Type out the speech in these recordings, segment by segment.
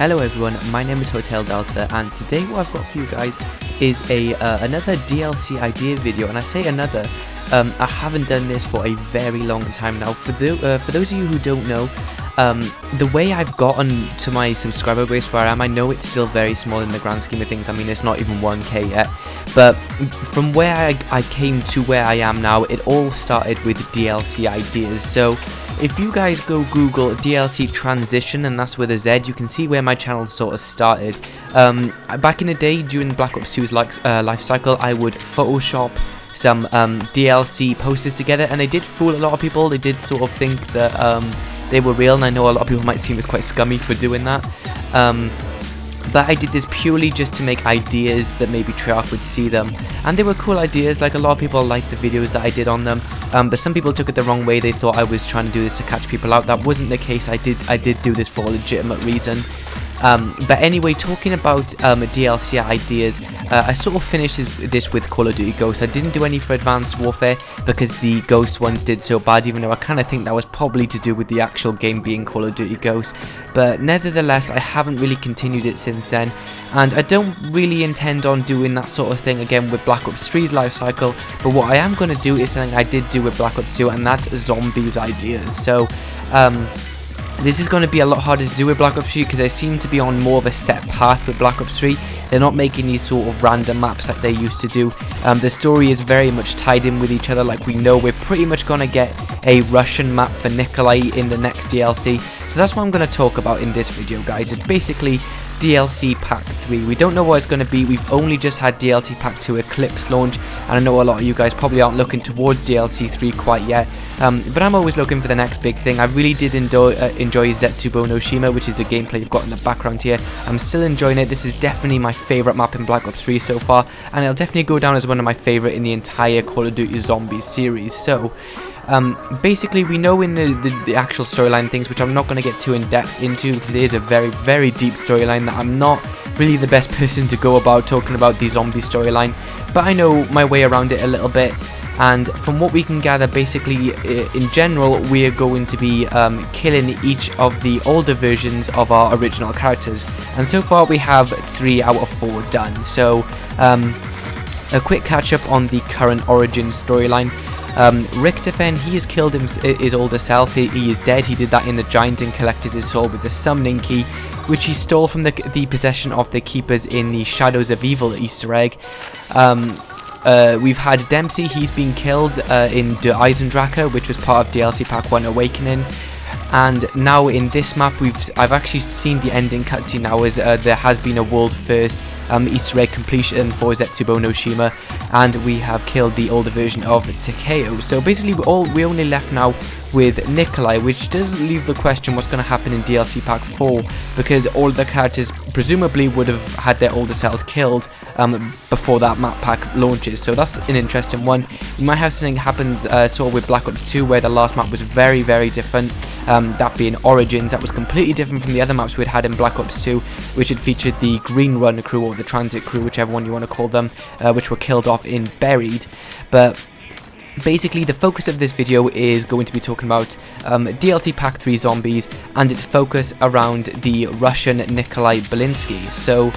Hello everyone, my name is Hotel Delta, and today what I've got for you guys is another DLC idea video. And I say another, I haven't done this for a very long time now. For those of you who don't know, the way I've gotten to my subscriber base where I am, I know it's still very small in the grand scheme of things. I mean, it's not even 1k yet, but from where I came to where I am now, it all started with DLC ideas. So if you guys go Google DLC transition, and that's with a Z, you can see where my channel sort of started. Back in the day, during Black Ops 2's life cycle, I would Photoshop some DLC posters together, and they did fool a lot of people. They did sort of think that they were real, and I know a lot of people might seem as quite scummy for doing that. But I did this purely just to make ideas that maybe Treyarch would see them, and they were cool ideas. Like, a lot of people liked the videos that I did on them, but some people took it the wrong way. They thought I was trying to do this to catch people out. That wasn't the case. I did do this for a legitimate reason. But anyway, talking about DLC ideas, I sort of finished this with Call of Duty Ghosts. I didn't do any for Advanced Warfare because the Ghost ones did so bad, even though I kind of think that was probably to do with the actual game being Call of Duty Ghosts. But nevertheless, I haven't really continued it since then, and I don't really intend on doing that sort of thing again with Black Ops 3's life cycle. But what I am going to do is something I did do with Black Ops 2, and that's zombies ideas. So this is going to be a lot harder to do with Black Ops 3 because they seem to be on more of a set path with Black Ops 3. They're not making these sort of random maps like they used to do. The story is very much tied in with each other. Like, we know we're pretty much going to get a Russian map for Nikolai in the next DLC. So that's what I'm going to talk about in this video, guys. It's basically DLC Pack 3. We don't know what it's going to be. We've only just had DLC Pack 2 Eclipse launch, and I know a lot of you guys probably aren't looking towards DLC 3 quite yet. But I'm always looking for the next big thing. I really did enjoy Zetsubou No Shima, which is the gameplay you've got in the background here. I'm still enjoying it. This is definitely my favourite map in Black Ops 3 so far, and it'll definitely go down as one of my favourite in the entire Call of Duty Zombies series. So basically, we know in the actual storyline things, which I'm not going to get too in depth into because it is a very, very deep storyline that I'm not really the best person to go about talking about the zombie storyline, but I know my way around it a little bit. And from what we can gather, basically, in general, we are going to be killing each of the older versions of our original characters. And so far, we have 3 out of 4 done. So, a quick catch-up on the current Origin storyline. Richtofen, he has killed his older self. He is dead. He did that in the Giant and collected his soul with the summoning key, which he stole from the possession of the Keepers in the Shadows of Evil Easter egg. We've had Dempsey. He's been killed in Der Eisendrache, which was part of DLC Pack 1 Awakening. And now in this map, I've actually seen the ending cutscene now, as there has been a world first Easter egg completion for Zetsubou No Shima, and we have killed the older version of Takeo. So basically, we only left now with Nikolai, which does leave the question what's going to happen in DLC Pack 4, because all the characters presumably would have had their older selves killed before that map pack launches. So that's an interesting one. You might have something happen sort of with Black Ops 2, where the last map was very, very different. That being Origins, that was completely different from the other maps we'd had in Black Ops 2, which had featured the Green Run crew or the Transit crew, whichever one you want to call them, which were killed off in Buried. But basically, the focus of this video is going to be talking about DLC Pack 3 Zombies, and its focus around the Russian Nikolai Belinsky. So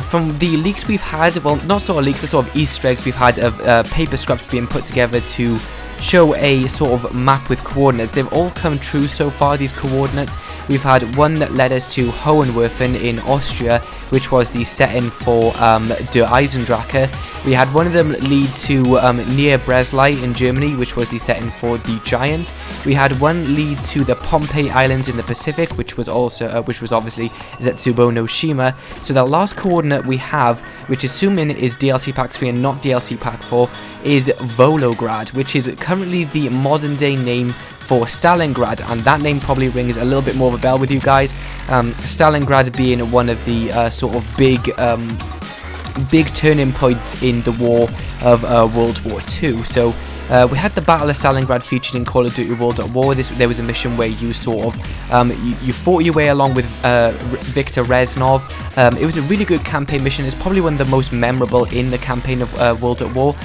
from the leaks we've had, well, not sort of leaks, the sort of Easter eggs we've had of paper scraps being put together to show a sort of map with coordinates. They've all come true so far, these coordinates. We've had one that led us to Hohenwerfen in Austria, which was the setting for Der Eisendrache. We had one of them lead to near Breslau in Germany, which was the setting for the Giant. We had one lead to the Pohnpei Islands in the Pacific, which was also obviously Zetsubou No Shima. So the last coordinate we have, which assuming is DLC Pack 3 and not DLC Pack 4, is Volograd, which is currently the modern day name for Stalingrad, and that name probably rings a little bit more of a bell with you guys. Stalingrad being one of the sort of big turning points in the war of World War II. So We had the Battle of Stalingrad featured in Call of Duty World at War. There was a mission where you sort of you fought your way along with Viktor Reznov. It was a really good campaign mission. It's probably one of the most memorable in the campaign of World at War.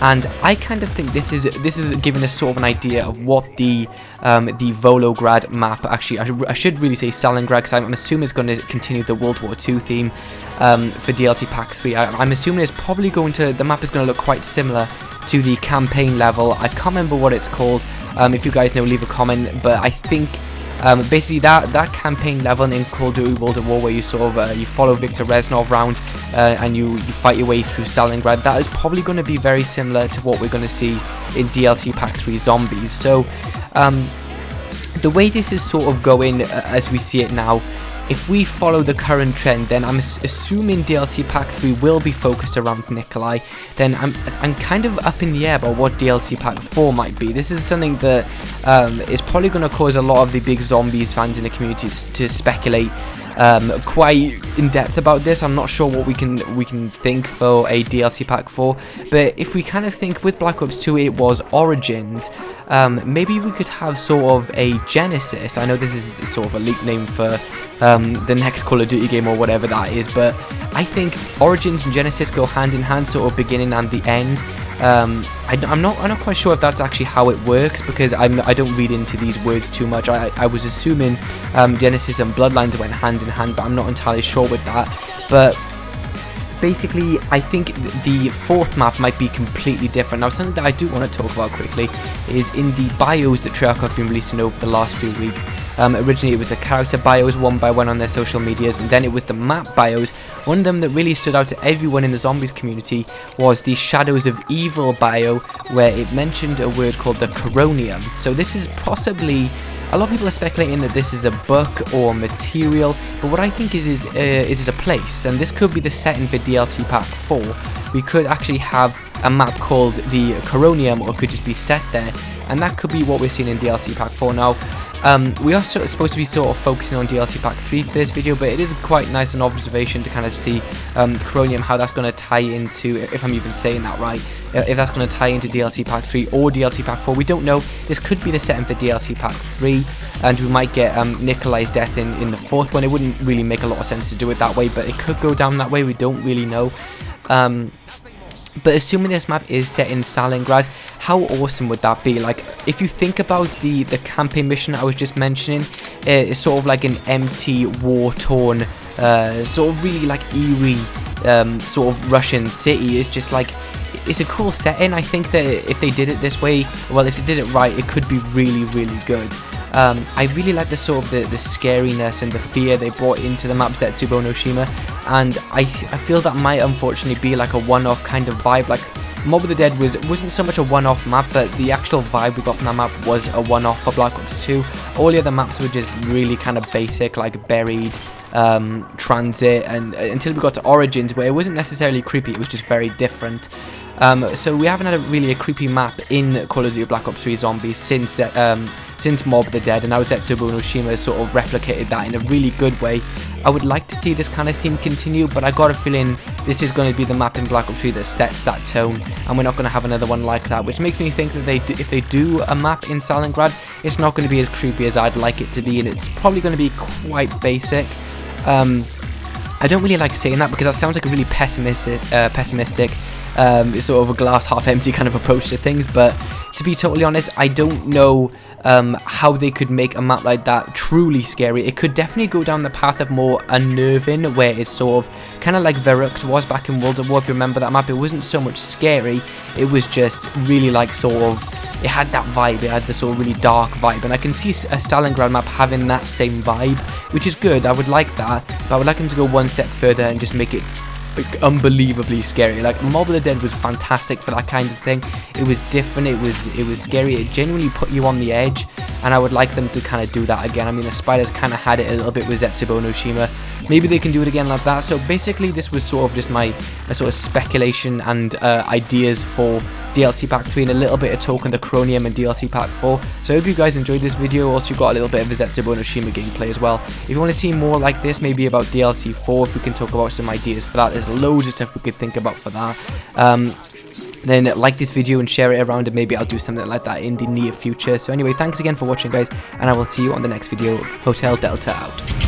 And I kind of think this is giving us sort of an idea of what the Volograd map, actually I should really say Stalingrad, because I'm assuming it's going to continue the World War II theme for DLC Pack 3. I'm assuming it's probably the map is going to look quite similar to the campaign level. I can't remember what it's called. If you guys know, leave a comment. But I think basically that campaign level in Call of Duty World at War, where you sort of you follow Viktor Reznov around and you fight your way through Stalingrad, that is probably going to be very similar to what we're going to see in DLC Pack 3 Zombies. So the way this is sort of going as we see it now, if we follow the current trend, then I'm assuming DLC Pack 3 will be focused around Nikolai. Then I'm kind of up in the air about what DLC Pack 4 might be. This is something that is probably going to cause a lot of the big Zombies fans in the community to speculate quite in depth about this. I'm not sure what we can think for a DLC Pack 4, but if we kind of think with Black Ops 2 it was Origins, maybe we could have sort of a Genesis. I know this is sort of a leak name for the next Call of Duty game or whatever that is, but I think Origins and Genesis go hand in hand, sort of beginning and the end. I'm not quite sure if that's actually how it works, because I don't read into these words too much. I was assuming Genesis and Bloodlines went hand in hand, but I'm not entirely sure with that. But basically, I think the fourth map might be completely different. Now, something that I do want to talk about quickly is in the bios that Treyarch have been releasing over the last few weeks. Originally, it was the character bios one by one on their social medias, and then it was the map bios. One of them that really stood out to everyone in the Zombies community was the Shadows of Evil bio, where it mentioned a word called the Coronium. So this is possibly, a lot of people are speculating that this is a book or material, but what I think is a place, and this could be the setting for DLC Pack 4. We could actually have a map called the Coronium, or it could just be set there, and that could be what we're seeing in DLC Pack 4 now. We are supposed to be sort of focusing on DLC Pack 3 for this video, but it is quite nice an observation to kind of see Coronium, how that's going to tie into, if I'm even saying that right, if that's going to tie into DLC Pack 3 or DLC Pack 4. We don't know. This could be the setting for DLC Pack 3, and we might get Nikolai's death in the fourth one. It wouldn't really make a lot of sense to do it that way, but it could go down that way. We don't really know. But assuming this map is set in Stalingrad, how awesome would that be? Like, if you think about the campaign mission I was just mentioning, it's sort of like an empty, war-torn, sort of really like eerie, sort of Russian city. It's just like, it's a cool setting. I think that if they did it this way, well, if they did it right, it could be really, really good. I really like the sort of the scariness and the fear they brought into the map Zetsubou No Shima, and I feel that might unfortunately be like a one-off kind of vibe. Like, Mob of the Dead wasn't so much a one-off map, but the actual vibe we got from that map was a one-off for Black Ops 2. All the other maps were just really kind of basic, like Buried, Transit, and until we got to Origins, where it wasn't necessarily creepy, it was just very different. So we haven't had a creepy map in Call of Duty Black Ops 3 Zombies since Mob of the Dead, and now Zetsubou No Shima has sort of replicated that in a really good way. I would like to see this kind of theme continue, but I got a feeling this is going to be the map in Black Ops 3 that sets that tone, and we're not going to have another one like that, which makes me think that if they do a map in Stalingrad, it's not going to be as creepy as I'd like it to be, and it's probably going to be quite basic. I don't really like saying that, because that sounds like a really pessimistic it's sort of a glass half empty kind of approach to things, but to be totally honest, I don't know how they could make a map like that truly scary. It could definitely go down the path of more unnerving, where it's sort of kind of like Verrückt was back in World at War. If you remember that map, it wasn't so much scary, it was just really like sort of, it had that vibe, it had the sort of really dark vibe, and I can see a Stalingrad map having that same vibe, which is good. I would like that, but I would like them to go one step further and just make it unbelievably scary. Like, Mob of the Dead was fantastic for that kind of thing. It was different, it was scary, it genuinely put you on the edge, and I would like them to kind of do that again. I mean, the Spiders kind of had it a little bit with Zetsubou No Shima. Maybe they can do it again like that. So basically, this was sort of just my sort of speculation and ideas for DLC Pack 3, and a little bit of talk on the Coronium and DLC Pack 4. So I hope you guys enjoyed this video. Also got a little bit of a Zetsubou No Shima gameplay as well. If you want to see more like this, maybe about DLC 4, if we can talk about some ideas for that, there's loads of stuff we could think about for that. then like this video and share it around, and maybe I'll do something like that in the near future. So anyway, thanks again for watching, guys, and I will see you on the next video. Hotel Delta out.